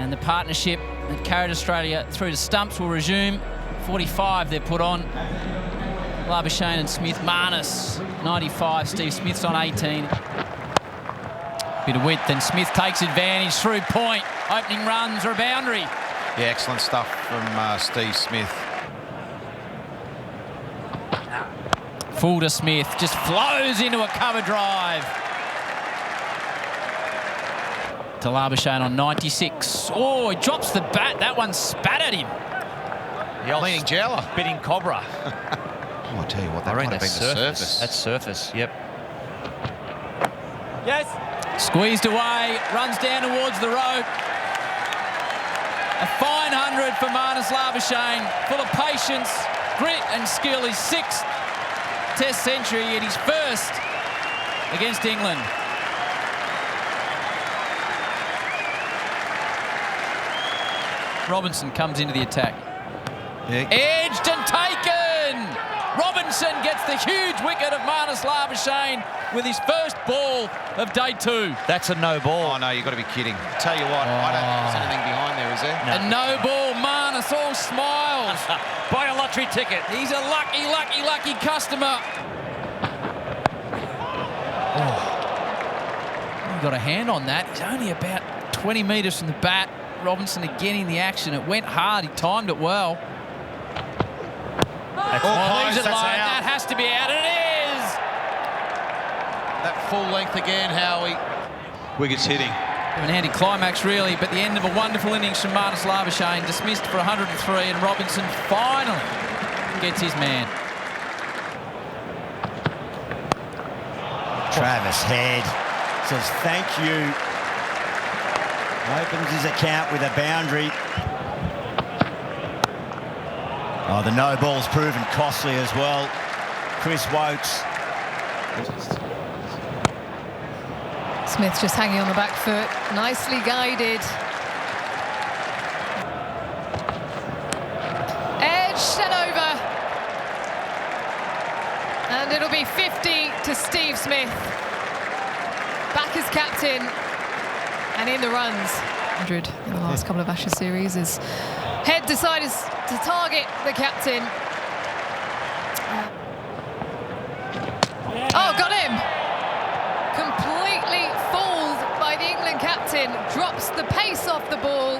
And the partnership that carried Australia through to stumps will resume. 45 they're put on. Labuschagne and Smith. Marnus, 95. Steve Smith's on 18. Bit of width, and Smith takes advantage through point. Opening runs or a boundary. Yeah, excellent stuff from Steve Smith. Full to Smith, just flows into a cover drive. To Labuschagne on 96. Oh, he drops the bat. That one spat at him. The old leaning jowler. Spitting cobra. Oh, I tell you what, that might have been the surface. That's surface, yep. Yes. Squeezed away, runs down towards the rope. A fine 100 for Marnus Labuschagne, full of patience, grit and skill. His 6th Test century and his 1st against England. Robinson comes into the attack. Yeah. Edged and taken! Robinson gets the huge wicket of Marnus Labuschagne with his 1st ball of day 2. That's a no ball. Oh, no, you've got to be kidding. Tell you what, I don't think there's anything behind there, is there? No. A no ball. Marnus all smiles. Buy a lottery ticket. He's a lucky customer. He got a hand on that. He's only about 20 metres from the bat. Robinson again in the action. It went hard. He timed it well. That's leaves it alone. That has to be out. It is. That full length again, Howie. Wickets hitting. An anti-climax really, but the end of a wonderful innings from Marnus Labuschagne, dismissed for 103, and Robinson finally gets his man. Travis Head says thank you. Opens his account with a boundary. Oh, the no ball's proven costly as well. Chris Wokes. Smith just hanging on the back foot, nicely guided. Edged and over. And it'll be 50 to Steve Smith. Back as captain and in the runs. 100 in the last couple of Ashes series as Head decided to target the captain. Oh, got him! Completely fooled by the England captain, drops the pace off the ball.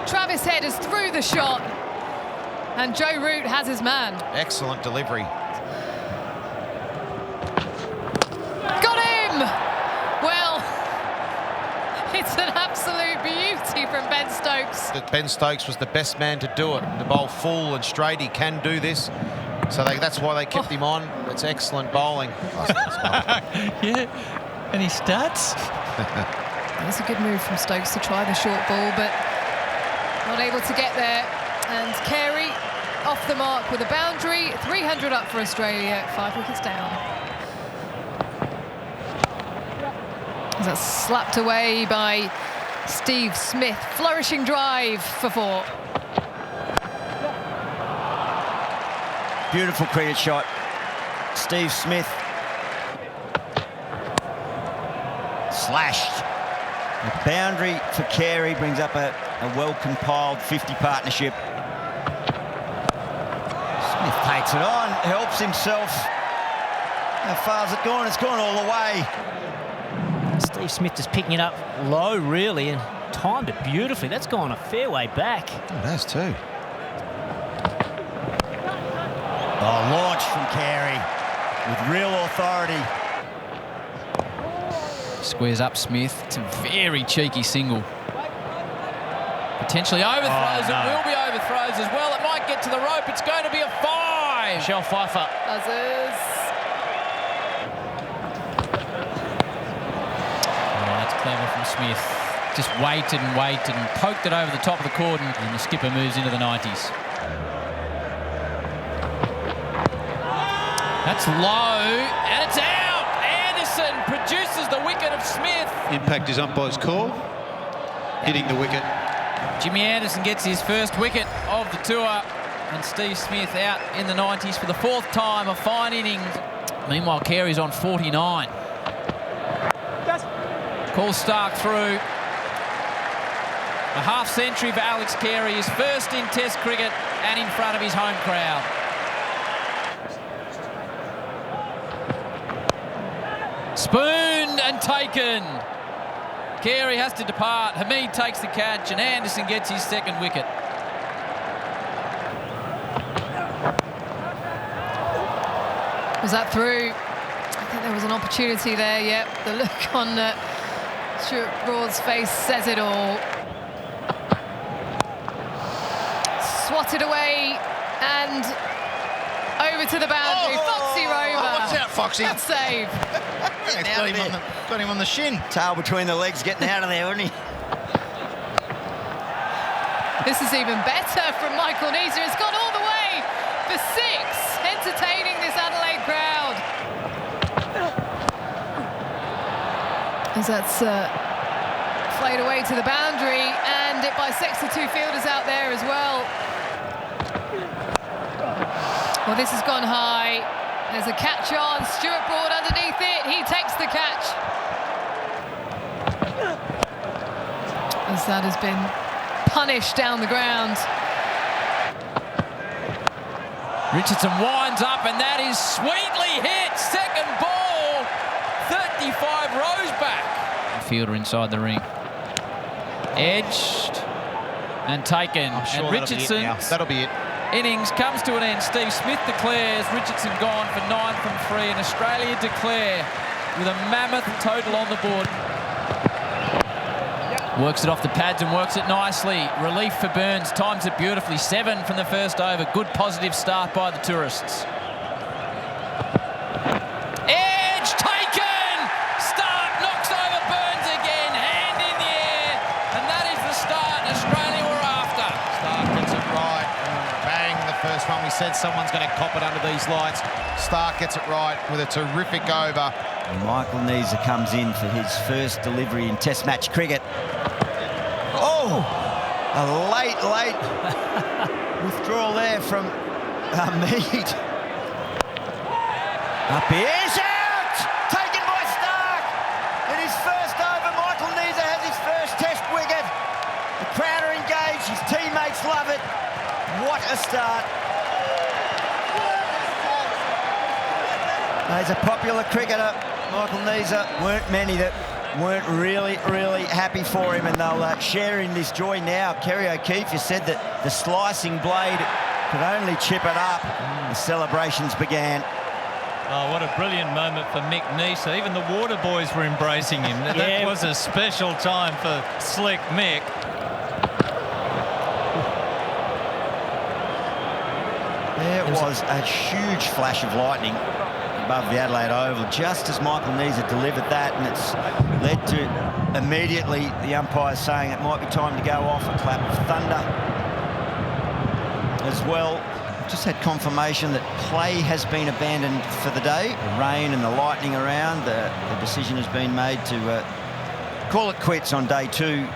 Travis Head is through the shot, and Joe Root has his man. Excellent delivery. Got him! Well, it's an absolute beauty from Ben Stokes. Ben Stokes was the best man to do it. The bowl full and straight, he can do this. So that's why they kept him on. It's excellent bowling. Yeah, and he starts. That's a good move from Stokes to try the short ball, but not able to get there. And Carey off the mark with a boundary. 300 up for Australia, 5 wickets down. That's slapped away by Steve Smith. Flourishing drive for 4. Beautiful cricket shot. Steve Smith. Slashed. A boundary for Carey brings up a well-compiled 50 partnership. Smith takes it on, helps himself. How far has it gone? It's gone all the way. Steve Smith just picking it up low, really, and timed it beautifully. That's gone a fair way back. Oh, it has too. Oh, launch from Carey with real authority. Squares up Smith. It's a very cheeky single. Potentially overthrows. Oh, no. It will be overthrows as well. It might get to the rope. It's going to be a 5. Michelle Pfeiffer. Buzzers. That's clever from Smith. Just waited and poked it over the top of the cordon, and the skipper moves into the 90s. That's low, and it's out! Anderson produces the wicket of Smith. Impact is umpire's call. Hitting the wicket. Jimmy Anderson gets his 1st wicket of the tour, and Steve Smith out in the 90s for the 4th time. A fine inning. Meanwhile, Carey's on 49. Call Starc through. A half-century for Alex Carey, his first in Test cricket and in front of his home crowd. Spooned and taken. Carey has to depart. Hamid takes the catch and Anderson gets his second wicket. Was that through? I think there was an opportunity there, yep. The look on Stuart Broad's face says it all. Swatted away and over to the boundary. Foxy Rover. Watch out, Foxy. Good save. Got him on the shin. Tail between the legs, getting out of there, wasn't he? This is even better from Michael Neser. It's gone all the way for 6, entertaining this Adelaide crowd. As that's flayed away to the boundary, and it bisects the 2 fielders out there as well. Well, this has gone high. There's a catch on. Stuart Broad underneath it. He takes the catch. As that has been punished down the ground. Richardson winds up and that is sweetly hit. Second ball, 35 rows back. Fielder inside the ring. Edged and taken. I'm sure and Richardson. That'll be it. Innings comes to an end. Steve Smith declares Richardson gone for 9 from 3, and Australia declare with a mammoth total on the board. Works it off the pads and works it nicely. Relief for Burns, times it beautifully. 7 from the first over. Good positive start by the tourists. Edge taken! Starc knocks over Burns again. Hand in the air. And that is the start Australia were after. Starc gets it right. Bang, the first one. We said someone's going to cop it under these lights. Starc gets it right with a terrific over. And Michael Neser comes in for his first delivery in Test match cricket. Oh, a late withdrawal there from Hamid. Up he is, out! Taken by Starc. In his first over, Michael Neser has his first Test wicket. The crowd are engaged, his teammates love it. What a start. He's a popular cricketer, Michael Neser. Weren't many that weren't really happy for him, and they'll share in this joy now. Kerry O'Keefe, you said that the slicing blade could only chip it up. The celebrations began. Oh, what a brilliant moment for Mick Neser. Even the Water Boys were embracing him. Yeah. That was a special time for slick Mick. There was a huge flash of lightning above the Adelaide Oval just as Michael Neser delivered that, and it's led to immediately the umpires saying it might be time to go off. A clap of thunder as well. Just had confirmation that play has been abandoned for the day. The rain and the lightning around, the decision has been made to call it quits on day 2.